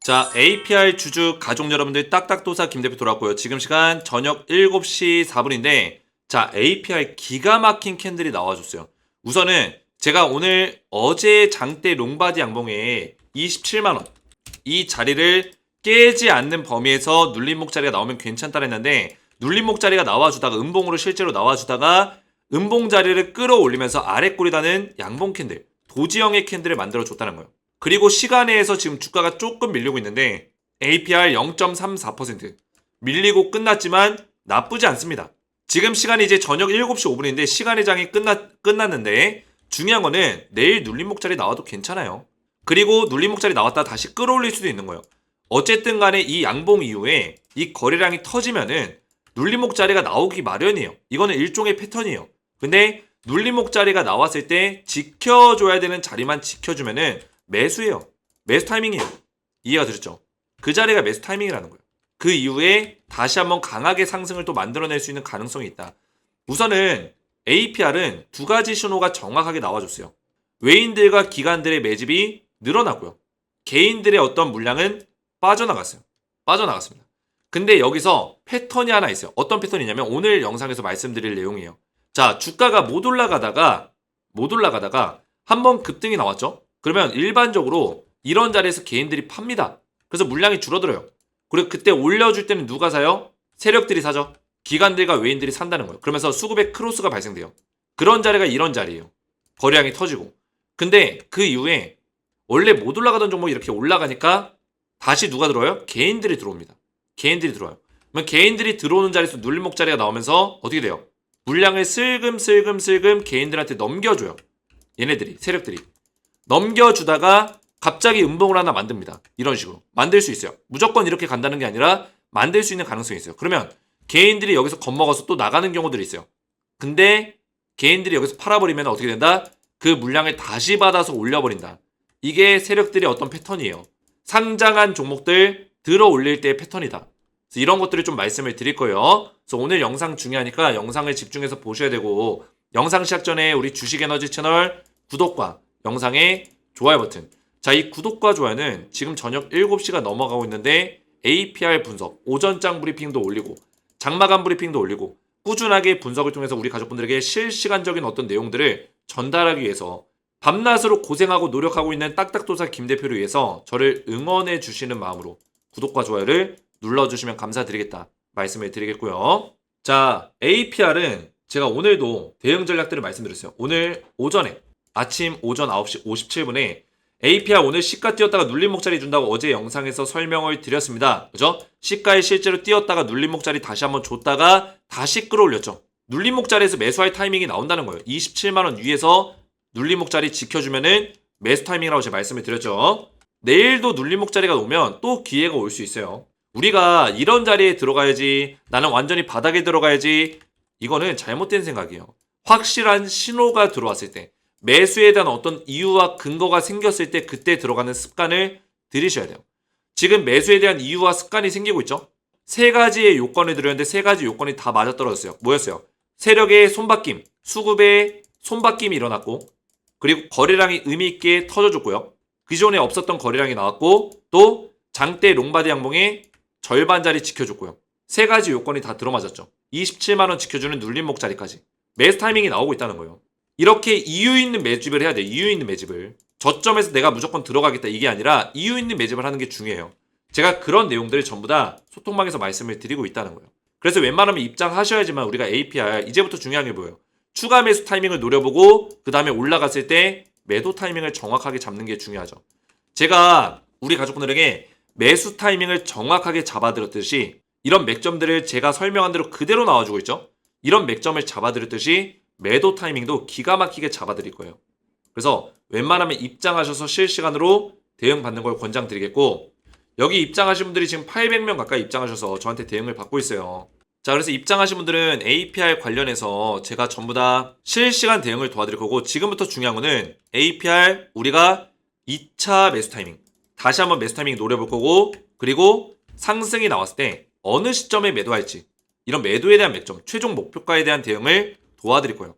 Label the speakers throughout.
Speaker 1: 자, APR 주주 가족 여러분들 딱딱도사 김대표 돌아왔고요. 지금 시간 저녁 7시 4분인데 자, APR 기가 막힌 캔들이 나와줬어요. 우선은 제가 오늘 어제 장대 롱바디 양봉에 27만원 이 자리를 깨지 않는 범위에서 눌림목 자리가 나오면 괜찮다 했는데 눌림목 자리가 나와주다가 음봉으로 실제로 나와주다가 음봉 자리를 끌어올리면서 아래 꼬리다는 양봉 캔들 도지형의 캔들을 만들어줬다는 거예요. 그리고 시간에서 지금 주가가 조금 밀리고 있는데 APR 0.34% 밀리고 끝났지만 나쁘지 않습니다. 지금 시간이 이제 저녁 7시 5분인데 시간의 장이 끝났는데 중요한 거는 내일 눌림목 자리 나와도 괜찮아요. 그리고 눌림목 자리 나왔다 다시 끌어올릴 수도 있는 거예요. 어쨌든 간에 이 양봉 이후에 이 거래량이 터지면은 눌림목 자리가 나오기 마련이에요. 이거는 일종의 패턴이에요. 근데 눌림목 자리가 나왔을 때 지켜줘야 되는 자리만 지켜주면은 매수예요. 매수 타이밍이에요. 이해가 되셨죠? 그 자리가 매수 타이밍이라는 거예요. 그 이후에 다시 한번 강하게 상승을 또 만들어낼 수 있는 가능성이 있다. 우선은 APR은 두 가지 신호가 정확하게 나와줬어요. 외인들과 기관들의 매집이 늘어나고요. 개인들의 어떤 물량은 빠져나갔습니다. 근데 여기서 패턴이 하나 있어요. 어떤 패턴이냐면 오늘 영상에서 말씀드릴 내용이에요. 자, 주가가 못 올라가다가 한번 급등이 나왔죠? 그러면 일반적으로 이런 자리에서 개인들이 팝니다. 그래서 물량이 줄어들어요. 그리고 그때 올려줄 때는 누가 사요? 세력들이 사죠. 기관들과 외인들이 산다는 거예요. 그러면서 수급의 크로스가 발생돼요. 그런 자리가 이런 자리예요. 거래량이 터지고. 근데 그 이후에 원래 못 올라가던 종목이 이렇게 올라가니까 다시 누가 들어와요? 개인들이 들어옵니다. 개인들이 들어와요. 그러면 개인들이 들어오는 자리에서 눌림목 자리가 나오면서 어떻게 돼요? 물량을 슬금슬금 개인들한테 넘겨줘요. 얘네들이, 세력들이. 넘겨주다가 갑자기 음봉을 하나 만듭니다. 이런 식으로. 만들 수 있어요. 무조건 이렇게 간다는 게 아니라 만들 수 있는 가능성이 있어요. 그러면 개인들이 여기서 겁먹어서 또 나가는 경우들이 있어요. 근데 개인들이 여기서 팔아버리면 어떻게 된다? 그 물량을 다시 받아서 올려버린다. 이게 세력들의 어떤 패턴이에요. 상장한 종목들 들어 올릴 때의 패턴이다. 그래서 이런 것들을 좀 말씀을 드릴 거예요. 그래서 오늘 영상 중요하니까 영상을 집중해서 보셔야 되고 영상 시작 전에 우리 주식에너지 채널 구독과 영상에 좋아요 버튼. 자, 이 구독과 좋아요는 지금 저녁 7시가 넘어가고 있는데 APR 분석, 오전장 브리핑도 올리고 장마감 브리핑도 올리고 꾸준하게 분석을 통해서 우리 가족분들에게 실시간적인 어떤 내용들을 전달하기 위해서 밤낮으로 고생하고 노력하고 있는 딱딱도사 김대표를 위해서 저를 응원해 주시는 마음으로 구독과 좋아요를 눌러주시면 감사드리겠다 말씀을 드리겠고요. 자, APR은 제가 오늘도 대응 전략들을 말씀드렸어요. 오늘 오전에 아침 오전 9시 57분에 APR 오늘 시가 띄었다가 눌림목 자리 준다고 어제 영상에서 설명을 드렸습니다. 그죠? 시가에 실제로 띄었다가 눌림목 자리 다시 한번 줬다가 다시 끌어올렸죠. 눌림목 자리에서 매수할 타이밍이 나온다는 거예요. 27만원 위에서 눌림목 자리 지켜주면은 매수 타이밍이라고 제가 말씀을 드렸죠. 내일도 눌림목 자리가 오면 또 기회가 올 수 있어요. 우리가 이런 자리에 들어가야지, 나는 완전히 바닥에 들어가야지, 이거는 잘못된 생각이에요. 확실한 신호가 들어왔을 때, 매수에 대한 어떤 이유와 근거가 생겼을 때 그때 들어가는 습관을 들이셔야 돼요. 지금 매수에 대한 이유와 습관이 생기고 있죠. 세 가지의 요건을 들였는데 세 가지 요건이 다 맞아떨어졌어요. 뭐였어요? 세력의 손바뀜, 수급의 손바뀜이 일어났고, 그리고 거래량이 의미있게 터져줬고요. 기존에 없었던 거래량이 나왔고, 또 장대 롱바디 양봉의 절반 자리 지켜줬고요. 세 가지 요건이 다 들어맞았죠. 27만원 지켜주는 눌림목 자리까지. 매수 타이밍이 나오고 있다는 거예요. 이렇게 이유 있는 매집을 해야 돼요. 이유 있는 매집을. 저점에서 내가 무조건 들어가겠다 이게 아니라 이유 있는 매집을 하는 게 중요해요. 제가 그런 내용들을 전부 다 소통방에서 말씀을 드리고 있다는 거예요. 그래서 웬만하면 입장하셔야지만 우리가 APR 이제부터 중요한 게 뭐예요? 추가 매수 타이밍을 노려보고 그 다음에 올라갔을 때 매도 타이밍을 정확하게 잡는 게 중요하죠. 제가 우리 가족분들에게 매수 타이밍을 정확하게 잡아드렸듯이 이런 맥점들을 제가 설명한 대로 그대로 나와주고 있죠. 이런 맥점을 잡아드렸듯이 매도 타이밍도 기가 막히게 잡아드릴 거예요. 그래서 웬만하면 입장하셔서 실시간으로 대응 받는 걸 권장드리겠고 여기 입장하신 분들이 지금 800명 가까이 입장하셔서 저한테 대응을 받고 있어요. 자, 그래서 입장하신 분들은 APR 관련해서 제가 전부 다 실시간 대응을 도와드릴 거고 지금부터 중요한 거는 APR 우리가 2차 매수 타이밍 다시 한번 매수 타이밍 노려볼 거고 그리고 상승이 나왔을 때 어느 시점에 매도할지 이런 매도에 대한 맥점 최종 목표가에 대한 대응을 도와드릴 거예요.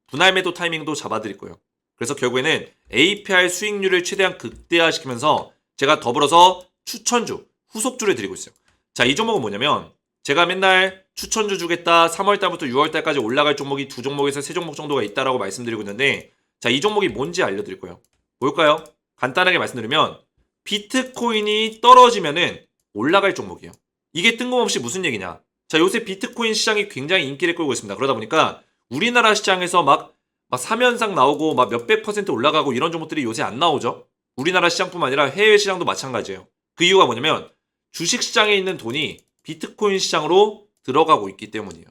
Speaker 1: 분할 매도 타이밍도 잡아드릴 거예요. 그래서 결국에는 APR 수익률을 최대한 극대화시키면서 제가 더불어서 추천주, 후속주를 드리고 있어요. 자, 이 종목은 뭐냐면 제가 맨날 추천주 주겠다. 3월달부터 6월달까지 올라갈 종목이 2종목에서 3종목 정도가 있다라고 말씀드리고 있는데 자, 이 종목이 뭔지 알려드릴 거예요. 뭘까요? 간단하게 말씀드리면 비트코인이 떨어지면은 올라갈 종목이에요. 이게 뜬금없이 무슨 얘기냐? 자, 요새 비트코인 시장이 굉장히 인기를 끌고 있습니다. 그러다 보니까 우리나라 시장에서 막 3연상 나오고 막 몇백 퍼센트 올라가고 이런 종목들이 요새 안 나오죠. 우리나라 시장뿐만 아니라 해외 시장도 마찬가지예요. 그 이유가 뭐냐면 주식 시장에 있는 돈이 비트코인 시장으로 들어가고 있기 때문이에요.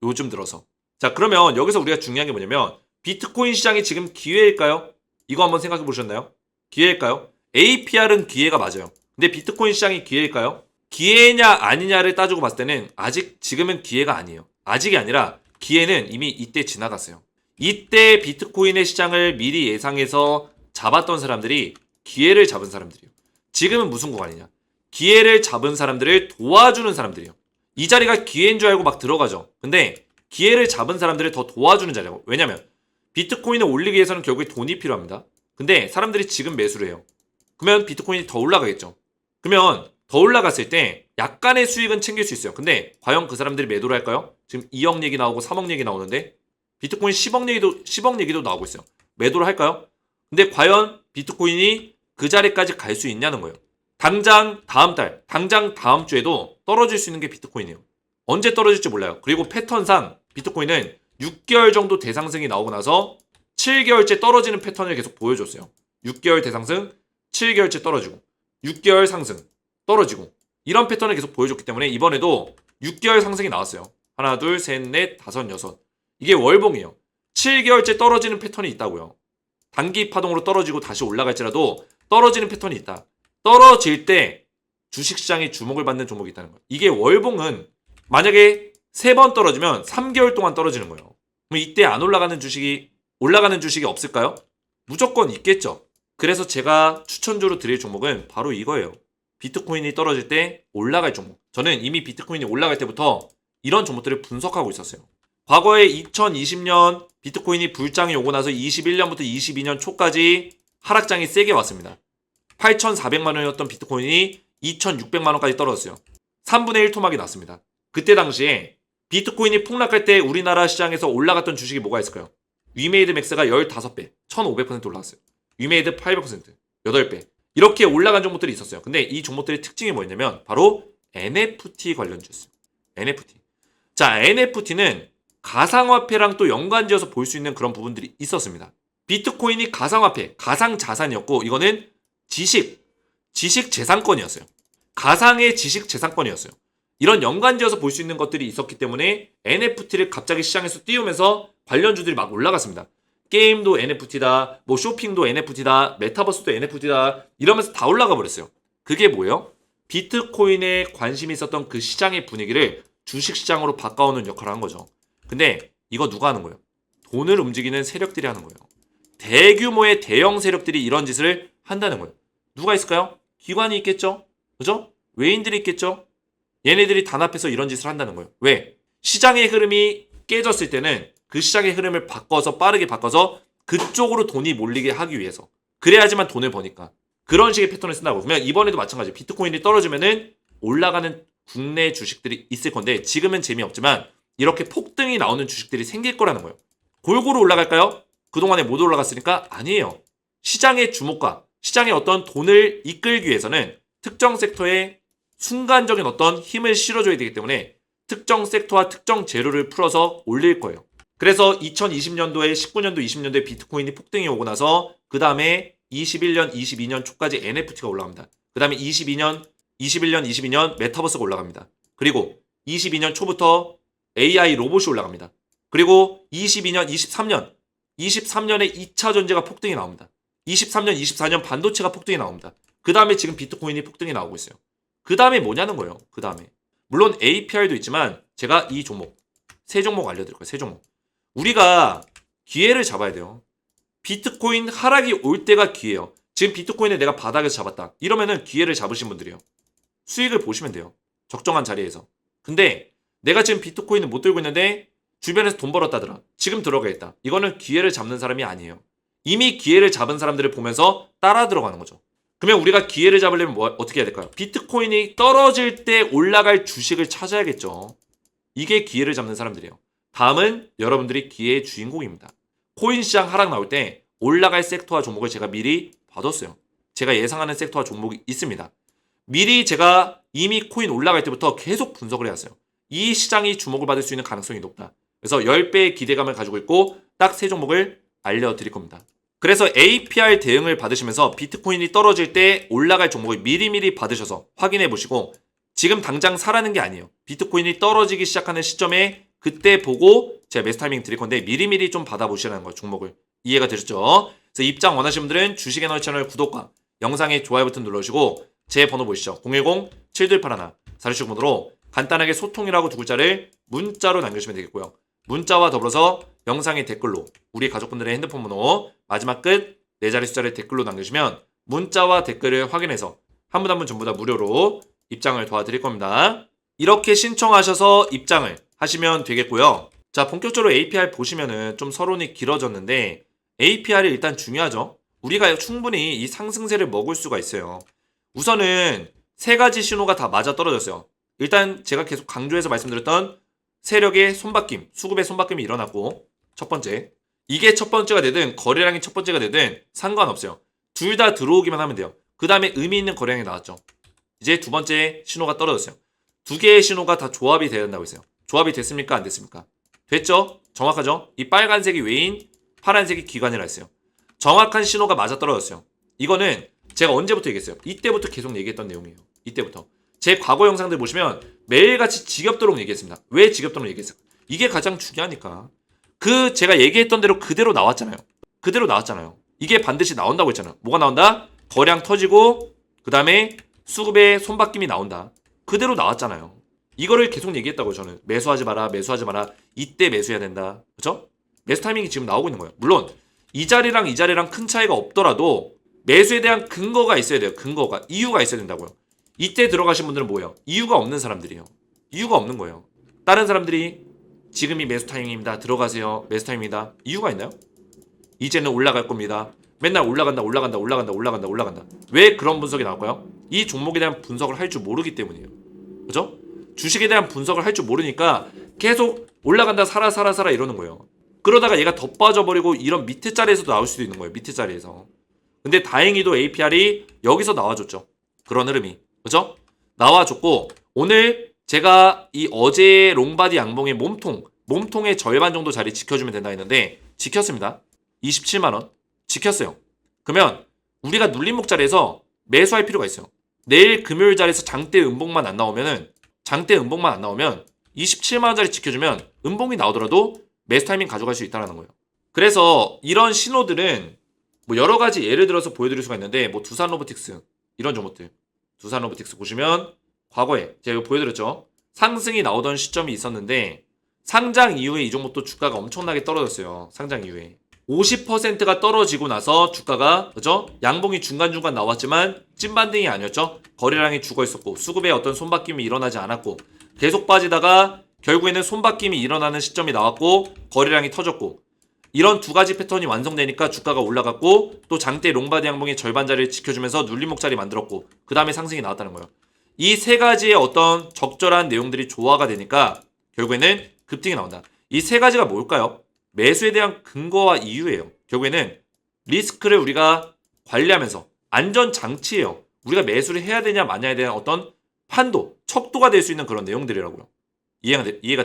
Speaker 1: 요즘 들어서. 자, 그러면 여기서 우리가 중요한 게 뭐냐면 비트코인 시장이 지금 기회일까요? 이거 한번 생각해 보셨나요? 기회일까요? APR은 기회가 맞아요. 근데 비트코인 시장이 기회일까요? 기회냐 아니냐를 따지고 봤을 때는 아직 지금은 기회가 아니에요. 아직이 아니라 기회는 이미 이때 지나갔어요. 이때 비트코인의 시장을 미리 예상해서 잡았던 사람들이 기회를 잡은 사람들이에요. 지금은 무슨 구간이냐? 기회를 잡은 사람들을 도와주는 사람들이에요. 이 자리가 기회인 줄 알고 막 들어가죠. 근데 기회를 잡은 사람들을 더 도와주는 자리라고. 왜냐면 비트코인을 올리기 위해서는 결국에 돈이 필요합니다. 근데 사람들이 지금 매수를 해요. 그러면 비트코인이 더 올라가겠죠. 그러면 더 올라갔을 때 약간의 수익은 챙길 수 있어요. 근데 과연 그 사람들이 매도를 할까요? 지금 2억 얘기 나오고 3억 얘기 나오는데 비트코인 10억 얘기도 나오고 있어요. 매도를 할까요? 근데 과연 비트코인이 그 자리까지 갈 수 있냐는 거예요. 당장 다음 주에도 떨어질 수 있는 게 비트코인이에요. 언제 떨어질지 몰라요. 그리고 패턴상 비트코인은 6개월 정도 대상승이 나오고 나서 7개월째 떨어지는 패턴을 계속 보여줬어요. 6개월 대상승, 7개월째 떨어지고 6개월 상승, 떨어지고 이런 패턴을 계속 보여줬기 때문에 이번에도 6개월 상승이 나왔어요. 하나, 둘, 셋, 넷, 다섯, 여섯. 이게 월봉이에요. 7개월째 떨어지는 패턴이 있다고요. 단기 파동으로 떨어지고 다시 올라갈지라도 떨어지는 패턴이 있다. 떨어질 때 주식시장이 주목을 받는 종목이 있다는 거예요. 이게 월봉은 만약에 3번 떨어지면 3개월 동안 떨어지는 거예요. 그럼 이때 안 올라가는 주식이 없을까요? 무조건 있겠죠. 그래서 제가 추천주로 드릴 종목은 바로 이거예요. 비트코인이 떨어질 때 올라갈 종목. 저는 이미 비트코인이 올라갈 때부터 이런 종목들을 분석하고 있었어요. 과거에 2020년 비트코인이 불장이 오고 나서 21년부터 22년 초까지 하락장이 세게 왔습니다. 8,400만 원이었던 비트코인이 2,600만 원까지 떨어졌어요. 3분의 1 토막이 났습니다. 그때 당시에 비트코인이 폭락할 때 우리나라 시장에서 올라갔던 주식이 뭐가 있을까요? 위메이드 맥스가 15배, 1,500% 올라갔어요. 위메이드 800%, 8배. 이렇게 올라간 종목들이 있었어요. 근데 이 종목들의 특징이 뭐였냐면 바로 NFT 관련주였어요. NFT. 자, NFT는 가상화폐랑 또 연관지어서 볼 수 있는 그런 부분들이 있었습니다. 비트코인이 가상화폐, 가상자산이었고 이거는 지식재산권이었어요. 가상의 지식재산권이었어요. 이런 연관지어서 볼 수 있는 것들이 있었기 때문에 NFT를 갑자기 시장에서 띄우면서 관련주들이 막 올라갔습니다. 게임도 NFT다, 뭐 쇼핑도 NFT다, 메타버스도 NFT다 이러면서 다 올라가 버렸어요. 그게 뭐예요? 비트코인에 관심이 있었던 그 시장의 분위기를 주식시장으로 바꿔오는 역할을 한 거죠. 근데 이거 누가 하는 거예요? 돈을 움직이는 세력들이 하는 거예요. 대규모의 대형 세력들이 이런 짓을 한다는 거예요. 누가 있을까요? 기관이 있겠죠? 그죠? 외인들이 있겠죠? 얘네들이 단합해서 이런 짓을 한다는 거예요. 왜? 시장의 흐름이 깨졌을 때는 그 시장의 흐름을 빠르게 바꿔서 그쪽으로 돈이 몰리게 하기 위해서. 그래야지만 돈을 버니까. 그런 식의 패턴을 쓴다고. 그러면 이번에도 마찬가지. 비트코인이 떨어지면은 올라가는 국내 주식들이 있을 건데 지금은 재미없지만 이렇게 폭등이 나오는 주식들이 생길 거라는 거예요. 골고루 올라갈까요? 그동안에 못 올라갔으니까 아니에요. 시장의 주목과 시장의 어떤 돈을 이끌기 위해서는 특정 섹터에 순간적인 어떤 힘을 실어줘야 되기 때문에 특정 섹터와 특정 재료를 풀어서 올릴 거예요. 그래서 2020년도에 19년도 20년도에 비트코인이 폭등이 오고 나서 그 다음에 21년 22년 초까지 NFT가 올라갑니다. 그 다음에 21년 22년 메타버스가 올라갑니다. 그리고 22년 초부터 AI 로봇이 올라갑니다. 그리고 22년 23년에 2차 전지가 폭등이 나옵니다. 23년 24년 반도체가 폭등이 나옵니다. 그 다음에 지금 비트코인이 폭등이 나오고 있어요. 그 다음에 뭐냐는 거예요. 그 다음에 물론 APR도 있지만 제가 이 종목 세 종목 알려드릴 거예요. 세 종목. 우리가 기회를 잡아야 돼요. 비트코인 하락이 올 때가 기회예요. 지금 비트코인을 내가 바닥에서 잡았다. 이러면은 기회를 잡으신 분들이요. 수익을 보시면 돼요. 적정한 자리에서. 근데 내가 지금 비트코인을 못 들고 있는데 주변에서 돈 벌었다더라. 지금 들어가겠다. 이거는 기회를 잡는 사람이 아니에요. 이미 기회를 잡은 사람들을 보면서 따라 들어가는 거죠. 그러면 우리가 기회를 잡으려면 어떻게 해야 될까요? 비트코인이 떨어질 때 올라갈 주식을 찾아야겠죠. 이게 기회를 잡는 사람들이에요. 다음은 여러분들이 기회의 주인공입니다. 코인 시장 하락 나올 때 올라갈 섹터와 종목을 제가 미리 봐뒀어요. 제가 예상하는 섹터와 종목이 있습니다. 미리 제가 이미 코인 올라갈 때부터 계속 분석을 해왔어요. 이 시장이 주목을 받을 수 있는 가능성이 높다. 그래서 10배의 기대감을 가지고 있고 딱 3종목을 알려드릴 겁니다. 그래서 APR 대응을 받으시면서 비트코인이 떨어질 때 올라갈 종목을 미리미리 받으셔서 확인해 보시고 지금 당장 사라는 게 아니에요. 비트코인이 떨어지기 시작하는 시점에 그때 보고 제가 매수 타이밍 드릴 건데 미리미리 좀 받아보시라는 거예요. 종목을. 이해가 되셨죠? 그래서 입장 원하시는 분들은 주식에너지 채널 구독과 영상에 좋아요 버튼 눌러주시고 제 번호 보시죠. 010-7281-46번으로 간단하게 소통이라고 두 글자를 문자로 남겨주시면 되겠고요. 문자와 더불어서 영상의 댓글로 우리 가족분들의 핸드폰 번호 마지막 끝 4자리 숫자를 댓글로 남겨주시면 문자와 댓글을 확인해서 한 분 한 분 전부 다 무료로 입장을 도와드릴 겁니다. 이렇게 신청하셔서 입장을 하시면 되겠고요. 자, 본격적으로 APR 보시면은 좀 서론이 길어졌는데 APR이 일단 중요하죠. 우리가 충분히 이 상승세를 먹을 수가 있어요. 우선은 3가지 신호가 다 맞아 떨어졌어요. 일단 제가 계속 강조해서 말씀드렸던 세력의 손바뀜, 수급의 손바뀜이 일어났고 첫 번째. 이게 첫 번째가 되든 거래량이 첫 번째가 되든 상관없어요. 둘 다 들어오기만 하면 돼요. 그 다음에 의미 있는 거래량이 나왔죠. 이제 두 번째 신호가 떨어졌어요. 2개의 신호가 다 조합이 되어야 된다고 했어요. 조합이 됐습니까? 안 됐습니까? 됐죠? 정확하죠? 이 빨간색이 외인, 파란색이 기관이라 했어요. 정확한 신호가 맞아 떨어졌어요. 이거는 제가 언제부터 얘기했어요? 이때부터 계속 얘기했던 내용이에요. 이때부터. 제 과거 영상들 보시면 매일같이 지겹도록 얘기했습니다. 왜 지겹도록 얘기했어요? 이게 가장 중요하니까. 제가 얘기했던 대로 그대로 나왔잖아요. 그대로 나왔잖아요. 이게 반드시 나온다고 했잖아요. 뭐가 나온다? 거량 터지고 그 다음에 수급의 손바뀜이 나온다. 그대로 나왔잖아요. 이거를 계속 얘기했다고요. 저는 매수하지 마라, 매수하지 마라. 이때 매수해야 된다. 그렇죠? 매수 타이밍이 지금 나오고 있는 거예요. 물론 이 자리랑 큰 차이가 없더라도 매수에 대한 근거가 있어야 돼요. 근거가. 이유가 있어야 된다고요. 이때 들어가신 분들은 뭐예요? 이유가 없는 사람들이에요. 이유가 없는 거예요. 다른 사람들이 지금이 매수 타이밍입니다. 들어가세요. 매수 타이밍입니다. 이유가 있나요? 이제는 올라갈 겁니다. 맨날 올라간다. 왜 그런 분석이 나올까요? 이 종목에 대한 분석을 할 줄 모르기 때문이에요. 그죠? 주식에 대한 분석을 할 줄 모르니까 계속 올라간다 사라 이러는 거예요. 그러다가 얘가 더 빠져버리고 이런 밑에 자리에서도 나올 수도 있는 거예요. 밑에 자리에서. 근데 다행히도 APR이 여기서 나와줬죠. 그런 흐름이. 그죠? 나와줬고 오늘 제가 이 어제 롱바디 양봉의 몸통의 절반 정도 자리 지켜주면 된다 했는데 지켰습니다. 27만원 지켰어요. 그러면 우리가 눌림목 자리에서 매수할 필요가 있어요. 내일 금요일 자리에서 장대 음봉만 안 나오면 27만원짜리 지켜주면 음봉이 나오더라도 매수 타이밍 가져갈 수 있다는 거예요. 그래서 이런 신호들은 뭐 여러 가지 예를 들어서 보여드릴 수가 있는데 뭐 두산 로보틱스 이런 종목들 두산 로보틱스 보시면 과거에 제가 이거 보여드렸죠. 상승이 나오던 시점이 있었는데 상장 이후에 이 종목도 주가가 엄청나게 떨어졌어요. 상장 이후에 50%가 떨어지고 나서 주가가 그죠? 양봉이 중간중간 나왔지만 찐반등이 아니었죠. 거래량이 죽어 있었고 수급에 어떤 손바뀜이 일어나지 않았고 계속 빠지다가 결국에는 손바뀜이 일어나는 시점이 나왔고 거래량이 터졌고 이런 두 가지 패턴이 완성되니까 주가가 올라갔고 또 장대 롱바디 양봉의 절반 자리를 지켜주면서 눌림목 자리 만들었고 그 다음에 상승이 나왔다는 거예요. 이 세 가지의 어떤 적절한 내용들이 조화가 되니까 결국에는 급등이 나온다. 이 세 가지가 뭘까요? 매수에 대한 근거와 이유예요. 결국에는 리스크를 우리가 관리하면서 안전장치예요. 우리가 매수를 해야 되냐 마냐에 대한 어떤 판도, 척도가 될 수 있는 그런 내용들이라고요. 이해가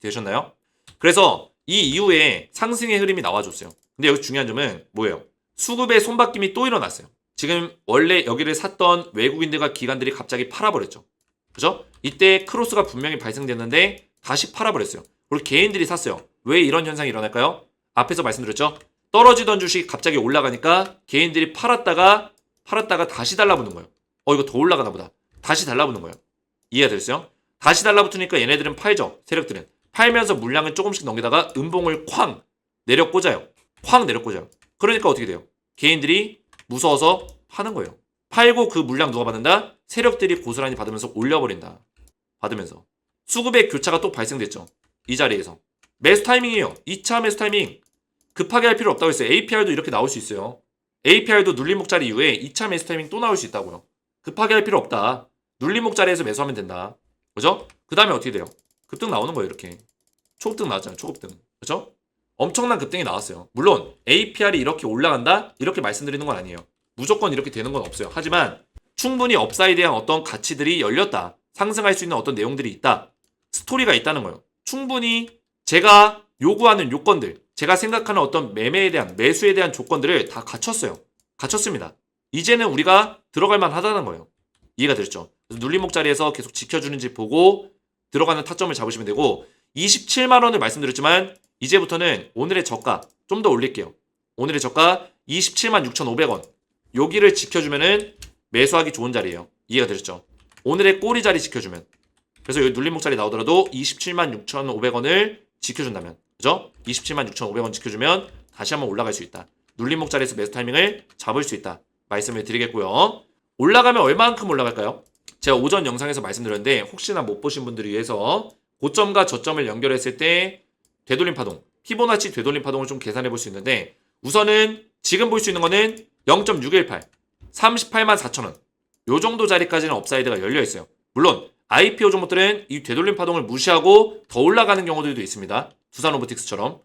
Speaker 1: 되셨나요? 그래서 이 이후에 상승의 흐름이 나와줬어요. 근데 여기 중요한 점은 뭐예요? 수급의 손바뀜이 또 일어났어요. 지금 원래 여기를 샀던 외국인들과 기관들이 갑자기 팔아버렸죠. 그죠? 이때 크로스가 분명히 발생됐는데 다시 팔아버렸어요. 그리고 개인들이 샀어요. 왜 이런 현상이 일어날까요? 앞에서 말씀드렸죠. 떨어지던 주식이 갑자기 올라가니까 개인들이 팔았다가 다시 달라붙는 거예요. 이거 더 올라가나 보다. 다시 달라붙는 거예요. 이해가 됐어요? 다시 달라붙으니까 얘네들은 팔죠. 세력들은. 팔면서 물량을 조금씩 넘기다가 음봉을 쾅 내려 꽂아요. 그러니까 어떻게 돼요? 개인들이 무서워서 파는 거예요. 팔고 그 물량 누가 받는다? 세력들이 고스란히 받으면서 올려버린다. 받으면서. 수급의 교차가 또 발생됐죠. 이 자리에서. 매수 타이밍이에요. 2차 매수 타이밍. 급하게 할 필요 없다고 했어요. APR도 이렇게 나올 수 있어요. APR도 눌림목 자리 이후에 2차 매수 타이밍 또 나올 수 있다고요. 급하게 할 필요 없다. 눌림목 자리에서 매수하면 된다. 그죠? 그 다음에 어떻게 돼요? 급등 나오는 거예요. 이렇게 초급등 나왔잖아요. 초급등. 그죠? 엄청난 급등이 나왔어요. 물론 APR이 이렇게 올라간다? 이렇게 말씀드리는 건 아니에요. 무조건 이렇게 되는 건 없어요. 하지만 충분히 업사이드에 대한 어떤 가치들이 열렸다. 상승할 수 있는 어떤 내용들이 있다. 스토리가 있다는 거예요. 충분히 제가 요구하는 요건들, 제가 생각하는 어떤 매매에 대한, 매수에 대한 조건들을 다 갖췄어요. 갖췄습니다. 이제는 우리가 들어갈 만하다는 거예요. 이해가 되셨죠? 그래서 눌림목 자리에서 계속 지켜주는지 보고 들어가는 타점을 잡으시면 되고 27만 원을 말씀드렸지만 이제부터는 오늘의 저가 좀 더 올릴게요. 오늘의 저가 27만 6,500원. 여기를 지켜주면은 매수하기 좋은 자리예요. 이해가 되셨죠? 오늘의 꼬리 자리 지켜주면. 그래서 여기 눌림목 자리 나오더라도 27만 6,500원을 지켜준다면. 그죠? 27만 6,500원 지켜주면 다시 한번 올라갈 수 있다. 눌림목 자리에서 매수 타이밍을 잡을 수 있다. 말씀을 드리겠고요. 올라가면 얼마만큼 올라갈까요? 제가 오전 영상에서 말씀드렸는데 혹시나 못 보신 분들을 위해서 고점과 저점을 연결했을 때 되돌림 파동, 피보나치 되돌림 파동을 좀 계산해 볼 수 있는데 우선은 지금 볼 수 있는 거는 0.618, 38만 4천원 요 정도 자리까지는 업사이드가 열려 있어요. 물론 IPO 종목들은 이 되돌림 파동을 무시하고 더 올라가는 경우들도 있습니다. 두산로보틱스처럼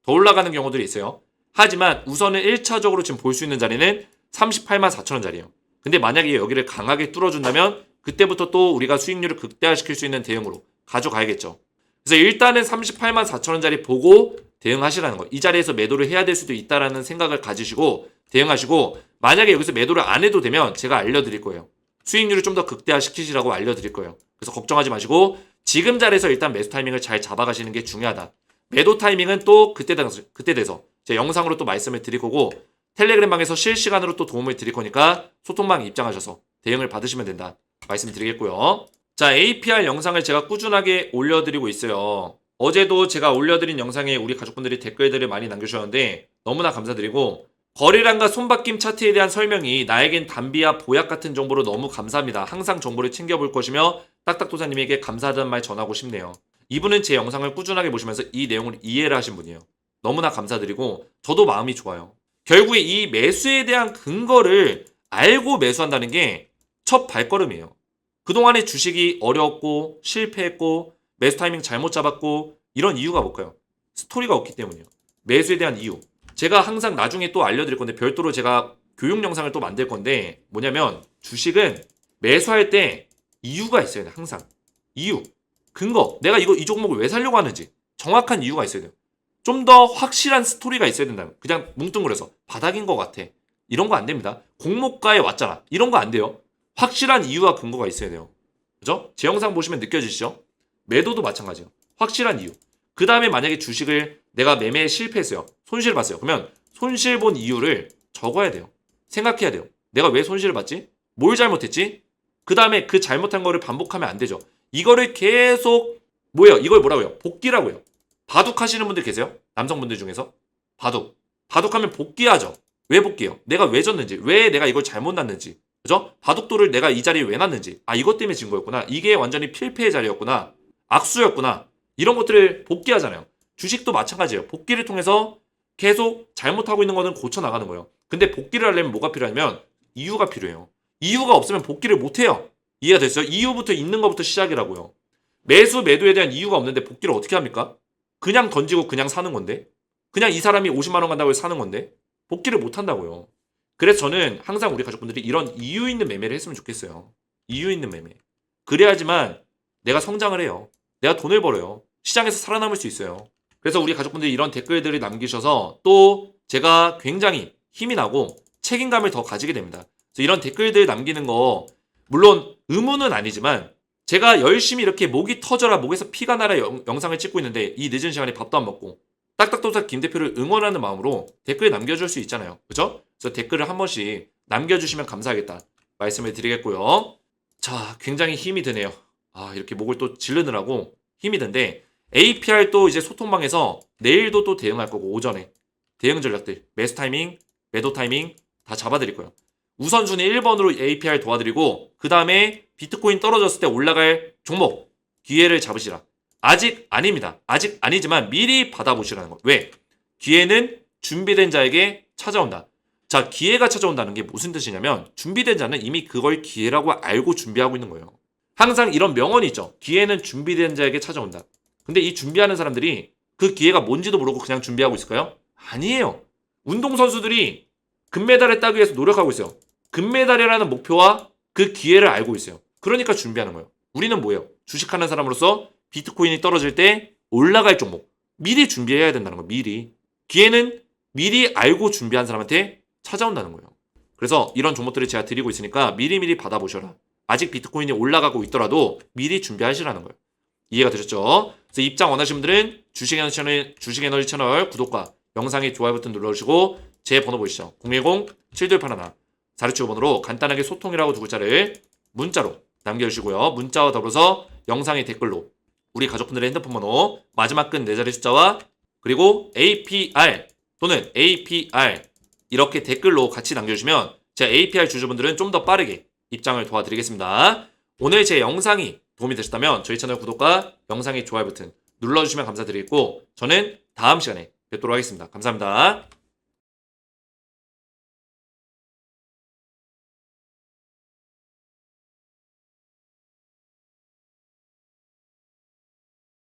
Speaker 1: 더 올라가는 경우들이 있어요. 하지만 우선은 1차적으로 지금 볼 수 있는 자리는 38만 4천원 자리예요. 근데 만약에 여기를 강하게 뚫어준다면 그때부터 또 우리가 수익률을 극대화시킬 수 있는 대응으로 가져가야겠죠. 그래서 일단은 38만 4천원 자리 보고 대응하시라는 거예요. 이 자리에서 매도를 해야 될 수도 있다라는 생각을 가지시고 대응하시고 만약에 여기서 매도를 안 해도 되면 제가 알려드릴 거예요. 수익률을 좀 더 극대화시키시라고 알려드릴 거예요. 그래서 걱정하지 마시고 지금 자리에서 일단 매수 타이밍을 잘 잡아가시는 게 중요하다. 매도 타이밍은 또 그때 돼서 제가 영상으로 또 말씀을 드릴 거고 텔레그램 방에서 실시간으로 또 도움을 드릴 거니까 소통방 입장하셔서 대응을 받으시면 된다. 말씀드리겠고요. 자, APR 영상을 제가 꾸준하게 올려드리고 있어요. 어제도 제가 올려드린 영상에 우리 가족분들이 댓글들을 많이 남겨주셨는데 너무나 감사드리고 거래량과 손바뀜 차트에 대한 설명이 나에겐 담비와 보약 같은 정보로 너무 감사합니다. 항상 정보를 챙겨볼 것이며 딱딱도사님에게 감사하다는 말 전하고 싶네요. 이분은 제 영상을 꾸준하게 보시면서 이 내용을 이해를 하신 분이에요. 너무나 감사드리고 저도 마음이 좋아요. 결국에 이 매수에 대한 근거를 알고 매수한다는 게 첫 발걸음이에요. 그동안의 주식이 어려웠고 실패했고 매수 타이밍 잘못 잡았고 이런 이유가 뭘까요? 스토리가 없기 때문이에요. 매수에 대한 이유. 제가 항상 나중에 또 알려드릴 건데 별도로 제가 교육 영상을 또 만들 건데 뭐냐면 주식은 매수할 때 이유가 있어야 돼요. 항상. 이유. 근거. 내가 이 종목을 왜 살려고 하는지 정확한 이유가 있어야 돼요. 좀 더 확실한 스토리가 있어야 된다. 그냥 뭉뚱그려서 바닥인 것 같아. 이런 거 안 됩니다. 공모가에 왔잖아. 이런 거 안 돼요. 확실한 이유와 근거가 있어야 돼요. 그죠? 제 영상 보시면 느껴지시죠? 매도도 마찬가지예요. 확실한 이유. 그 다음에 만약에 주식을 내가 매매에 실패했어요. 손실을 봤어요. 그러면 손실 본 이유를 적어야 돼요. 생각해야 돼요. 내가 왜 손실을 봤지? 뭘 잘못했지? 그 다음에 그 잘못한 거를 반복하면 안 되죠. 이거를 계속 뭐예요? 이걸 뭐라고 해요? 복기라고 해요. 바둑 하시는 분들 계세요? 남성분들 중에서? 바둑. 바둑하면 복기하죠. 왜 복기해요? 내가 왜 졌는지, 왜 내가 이걸 잘못 놨는지. 그죠? 바둑돌을 내가 이 자리에 왜 놨는지. 아, 이것 때문에 진 거였구나. 이게 완전히 필패의 자리였구나. 악수였구나. 이런 것들을 복기하잖아요. 주식도 마찬가지예요. 복기를 통해서 계속 잘못하고 있는 거는 고쳐나가는 거예요. 근데 복기를 하려면 뭐가 필요하냐면 이유가 필요해요. 이유가 없으면 복기를 못해요. 이해가 됐어요? 이유부터 있는 것부터 시작이라고요. 매수, 매도에 대한 이유가 없는데 복기를 어떻게 합니까? 그냥 던지고 그냥 사는 건데? 그냥 이 사람이 50만 원 간다고 해서 사는 건데? 복기를 못 한다고요. 그래서 저는 항상 우리 가족분들이 이런 이유 있는 매매를 했으면 좋겠어요. 이유 있는 매매. 그래야지만 내가 성장을 해요. 내가 돈을 벌어요. 시장에서 살아남을 수 있어요. 그래서 우리 가족분들이 이런 댓글들을 남기셔서 또 제가 굉장히 힘이 나고 책임감을 더 가지게 됩니다. 그래서 이런 댓글들 남기는 거 물론 의무는 아니지만 제가 열심히 이렇게 목이 터져라 목에서 피가 나라 영상을 찍고 있는데 이 늦은 시간에 밥도 안 먹고 딱딱도사 김 대표를 응원하는 마음으로 댓글 남겨줄 수 있잖아요. 그죠? 그래서 댓글을 한 번씩 남겨주시면 감사하겠다 말씀을 드리겠고요. 자, 굉장히 힘이 드네요. 아, 이렇게 목을 또 지르느라고 힘이 든데 APR 또 이제 소통방에서 내일도 또 대응할 거고 오전에 대응 전략들 매수 타이밍, 매도 타이밍 다 잡아드릴 거예요. 우선순위 1번으로 APR 도와드리고 그 다음에 비트코인 떨어졌을 때 올라갈 종목 기회를 잡으시라. 아직 아닙니다. 아직 아니지만 미리 받아보시라는 거. 왜? 기회는 준비된 자에게 찾아온다. 자, 기회가 찾아온다는 게 무슨 뜻이냐면 준비된 자는 이미 그걸 기회라고 알고 준비하고 있는 거예요. 항상 이런 명언이 있죠. 기회는 준비된 자에게 찾아온다. 근데 이 준비하는 사람들이 그 기회가 뭔지도 모르고 그냥 준비하고 있을까요? 아니에요. 운동선수들이 금메달을 따기 위해서 노력하고 있어요. 금메달이라는 목표와 그 기회를 알고 있어요. 그러니까 준비하는 거예요. 우리는 뭐예요? 주식하는 사람으로서 비트코인이 떨어질 때 올라갈 종목 미리 준비해야 된다는 거예요. 미리. 기회는 미리 알고 준비한 사람한테 찾아온다는 거예요. 그래서 이런 종목들을 제가 드리고 있으니까 미리미리 받아보셔라. 아직 비트코인이 올라가고 있더라도 미리 준비하시라는 거예요. 이해가 되셨죠? 그래서 입장 원하시는 분들은 주식에너지 채널 구독과 영상의 좋아요 버튼 눌러주시고 제 번호 보이시죠? 010-7281 467번으로 간단하게 소통이라고 두 글자를 문자로 남겨주시고요. 문자와 더불어서 영상의 댓글로 우리 가족분들의 핸드폰 번호 마지막 끝 4자리 숫자와 그리고 APR 또는 APR 이렇게 댓글로 같이 남겨주시면 제가 APR 주주분들은 좀 더 빠르게 입장을 도와드리겠습니다. 오늘 제 영상이 도움이 되셨다면 저희 채널 구독과 영상의 좋아요 버튼 눌러주시면 감사드리겠고 저는 다음 시간에 뵙도록 하겠습니다. 감사합니다.